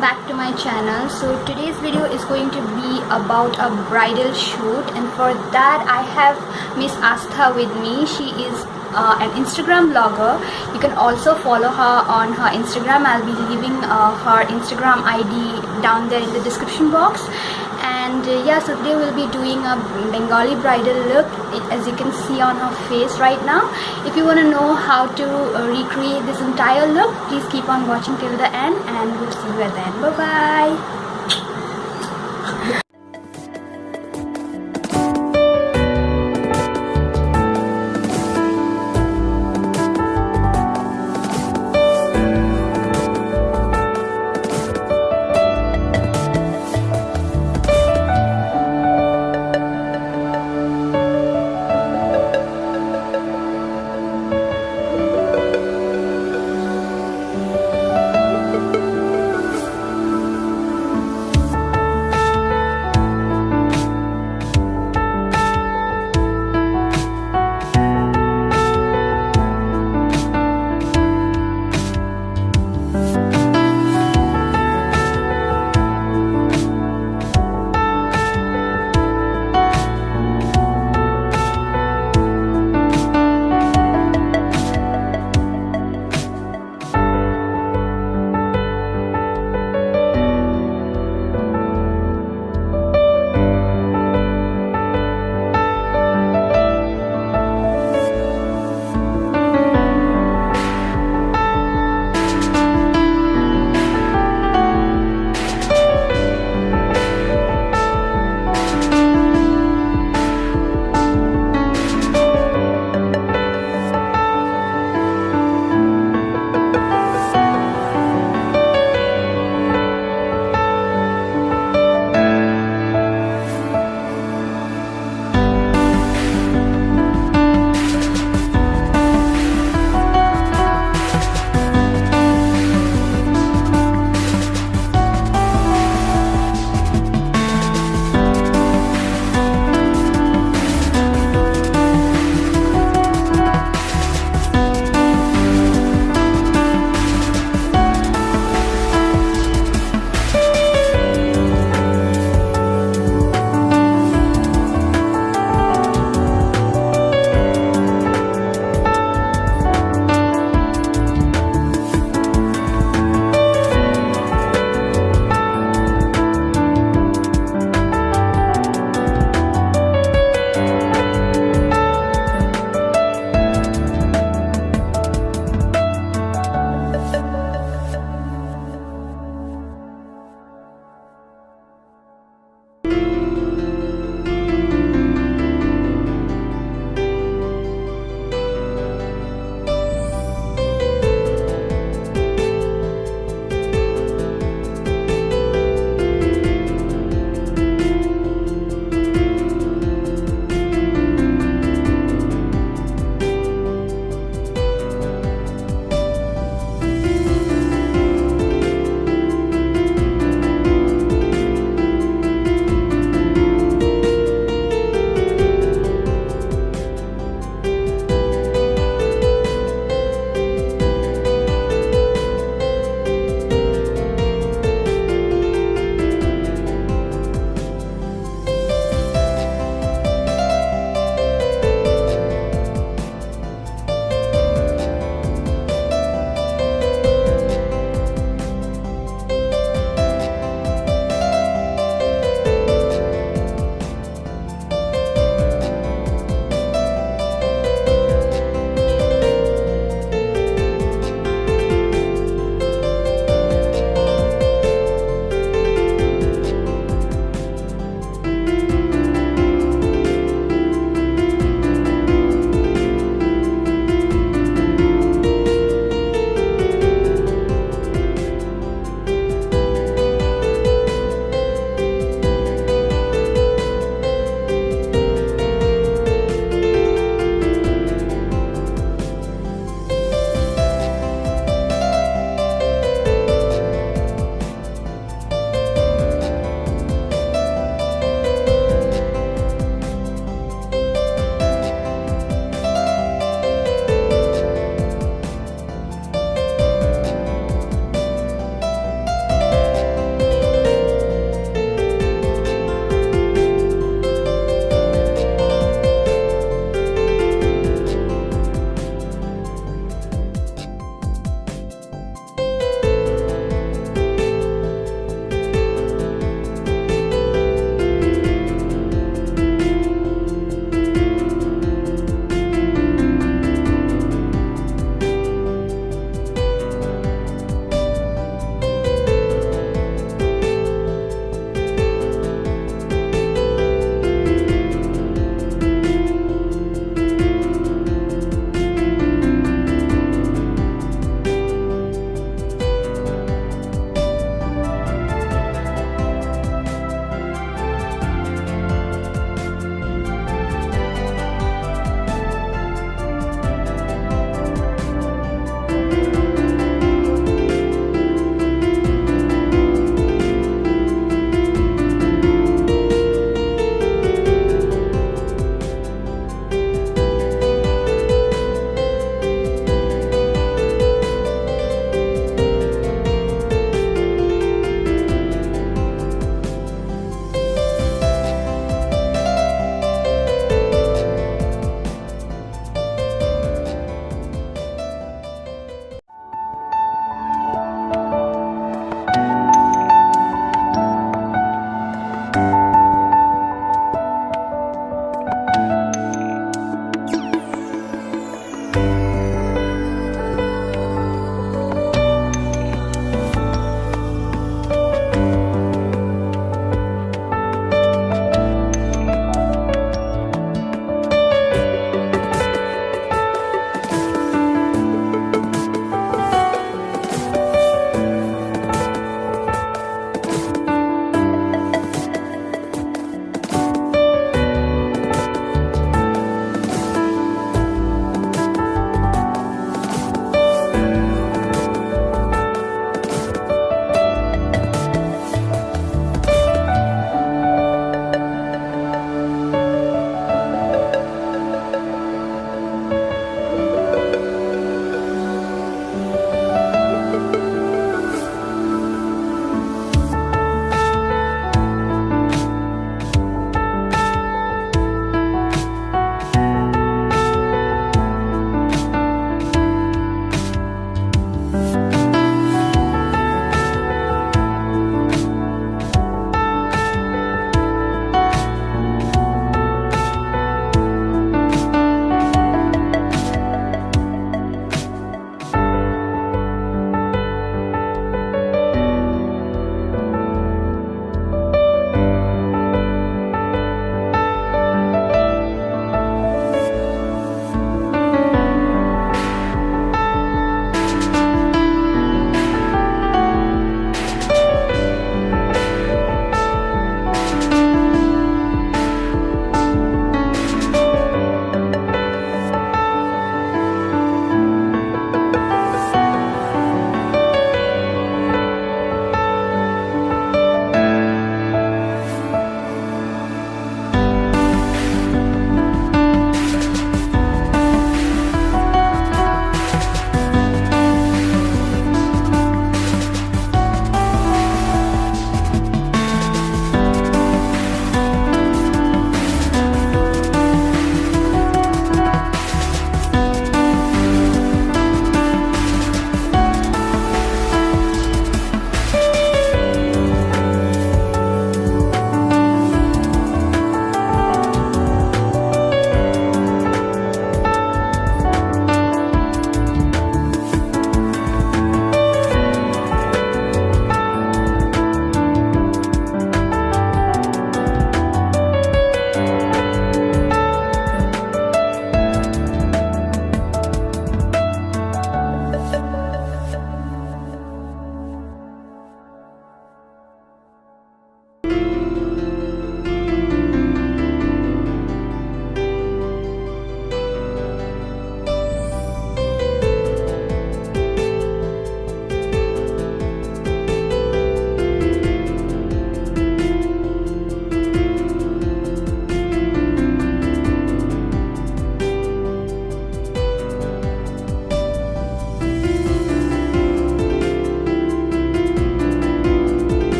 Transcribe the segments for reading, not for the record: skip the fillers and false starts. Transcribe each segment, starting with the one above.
back to my channel. So today's video is going to be about a bridal shoot, and for that I have Miss Aastha with me. She is an Instagram blogger. You can also follow her on her Instagram. I'll be leaving her Instagram ID down there in the description box. And yeah, so today we'll be doing a Bengali bridal look, as you can see on her face right now. If you want to know how to recreate this entire look, please keep on watching till the end, and we'll see you at the end. Bye bye.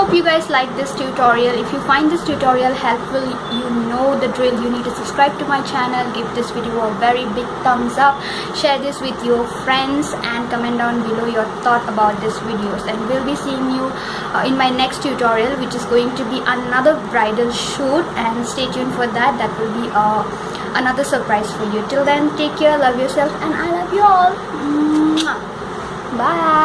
hope you guys like this tutorial. If you find this tutorial helpful, you know the drill. You need to subscribe to my channel, give this video a very big thumbs up, share this with your friends, and comment down below your thought about these videos. And we'll be seeing you in my next tutorial, which is going to be another bridal shoot, and stay tuned for that. That will be another surprise for you. Till then, take care, love yourself, and I love you all. Mwah. Bye.